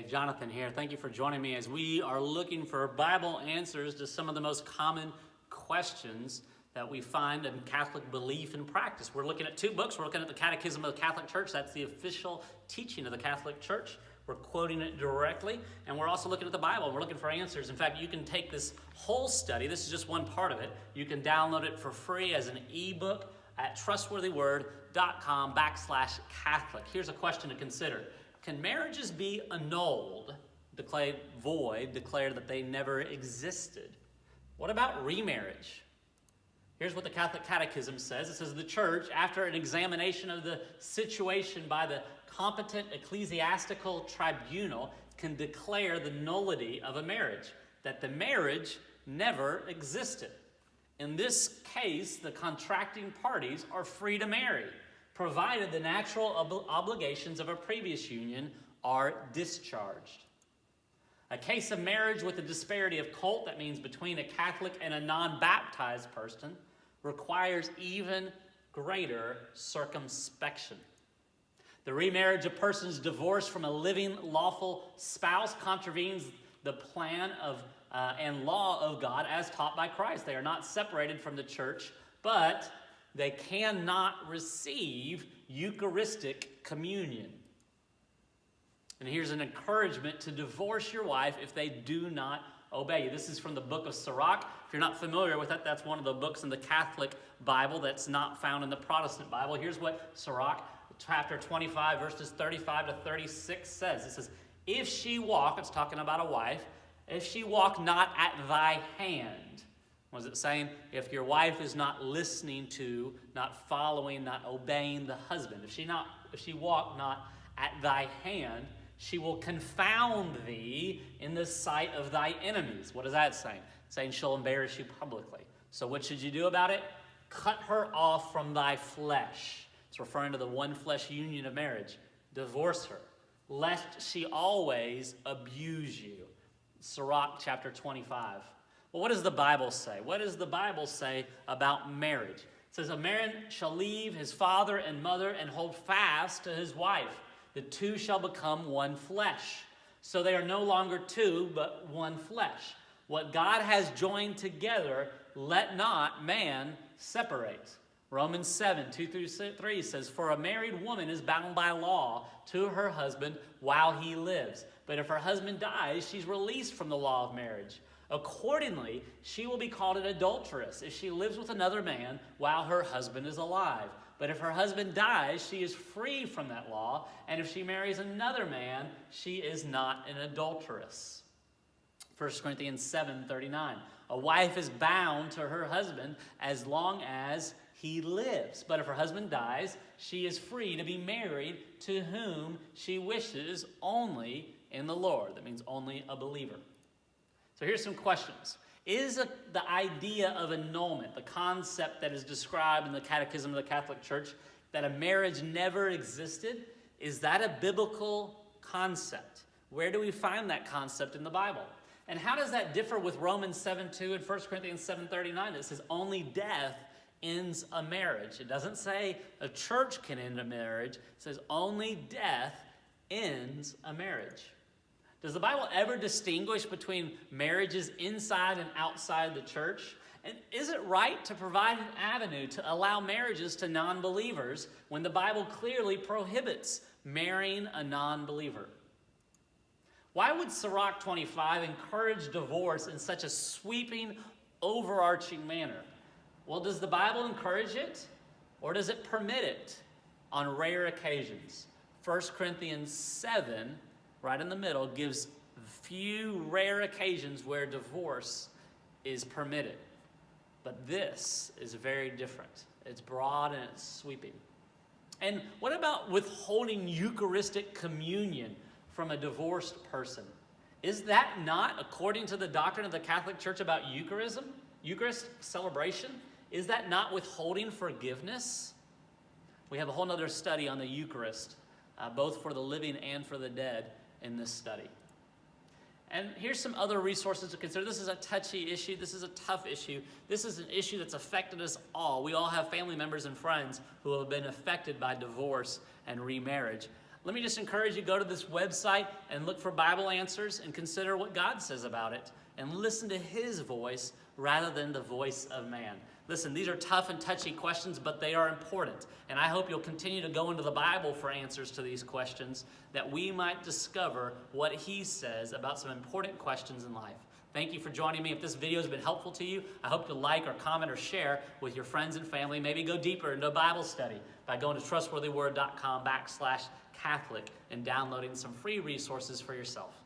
Hey, Jonathan here. Thank you for joining me as we are looking for Bible answers to some of the most common questions that we find in Catholic belief and practice. We're looking at two books. We're looking at the Catechism of the Catholic Church. That's the official teaching of the Catholic Church. We're quoting it directly, and we're also looking at the Bible. We're looking for answers. In fact, you can take this whole study. This is just one part of it. You can download it for free as an ebook at trustworthyword.com/Catholic. Here's a question to consider. Can marriages be annulled, declared void, declared that they never existed? What about remarriage? Here's what the Catholic Catechism says. It says the Church, after an examination of the situation by the competent ecclesiastical tribunal, can declare the nullity of a marriage, that the marriage never existed. In this case, the contracting parties are free to marry, provided the natural obligations of a previous union are discharged. A case of marriage with a disparity of cult, that means between a Catholic and a non-baptized person, requires even greater circumspection. The remarriage of persons divorced from a living lawful spouse contravenes the plan of and law of God as taught by Christ. They are not separated from the church, but they cannot receive Eucharistic communion. And here's an encouragement to divorce your wife if they do not obey you. This is from the book of Sirach. If you're not familiar with it, that's one of the books in the Catholic Bible that's not found in the Protestant Bible. Here's what Sirach, chapter 25, verses 35 to 36 says. It says, if she walk, it's talking about a wife, if she walk not at thy hand. What is it saying? If your wife is not listening to, not following, not obeying the husband, if she walk not at thy hand, she will confound thee in the sight of thy enemies. What is that saying? It's saying she'll embarrass you publicly. So what should you do about it? Cut her off from thy flesh. It's referring to the one flesh union of marriage. Divorce her, lest she always abuse you. Sirach chapter 25. Well, what does the Bible say? What does the Bible say about marriage? It says, a man shall leave his father and mother and hold fast to his wife. The two shall become one flesh. So they are no longer two, but one flesh. What God has joined together, let not man separate. Romans 7, 2-3 says, for a married woman is bound by law to her husband while he lives. But if her husband dies, she's released from the law of marriage. Accordingly, she will be called an adulteress if she lives with another man while her husband is alive. But if her husband dies, she is free from that law. And if she marries another man, she is not an adulteress. 1 Corinthians 7:39. A wife is bound to her husband as long as he lives. But if her husband dies, she is free to be married to whom she wishes, only in the Lord. That means only a believer. So here's some questions. Is the idea of annulment, the concept that is described in the Catechism of the Catholic Church, that a marriage never existed, is that a biblical concept? Where do we find that concept in the Bible? And how does that differ with Romans 7:2 and 1 Corinthians 7:39? It says only death ends a marriage. It doesn't say a church can end a marriage. It says only death ends a marriage. Does the Bible ever distinguish between marriages inside and outside the church? And is it right to provide an avenue to allow marriages to non-believers when the Bible clearly prohibits marrying a non-believer? Why would Sirach 25 encourage divorce in such a sweeping, overarching manner? Well, does the Bible encourage it, or does it permit it on rare occasions? 1 Corinthians 7, right in the middle, gives few rare occasions where divorce is permitted. But this is very different. It's broad and it's sweeping. And what about withholding Eucharistic communion from a divorced person? Is that not, according to the doctrine of the Catholic Church about Eucharist celebration, is that not withholding forgiveness? We have a whole other study on the Eucharist, both for the living and for the dead in this study. And here's some other resources to consider. This is a touchy issue. This is a tough issue. This is an issue that's affected us all. We all have family members and friends who have been affected by divorce and remarriage. Let me just encourage you, go to this website and look for Bible answers and consider what God says about it and listen to his voice rather than the voice of man. Listen, these are tough and touchy questions, but they are important. And I hope you'll continue to go into the Bible for answers to these questions, that we might discover what he says about some important questions in life. Thank you for joining me. If this video has been helpful to you, I hope you'll like or comment or share with your friends and family. Maybe go deeper into a Bible study by going to trustworthyword.com/Catholic and downloading some free resources for yourself.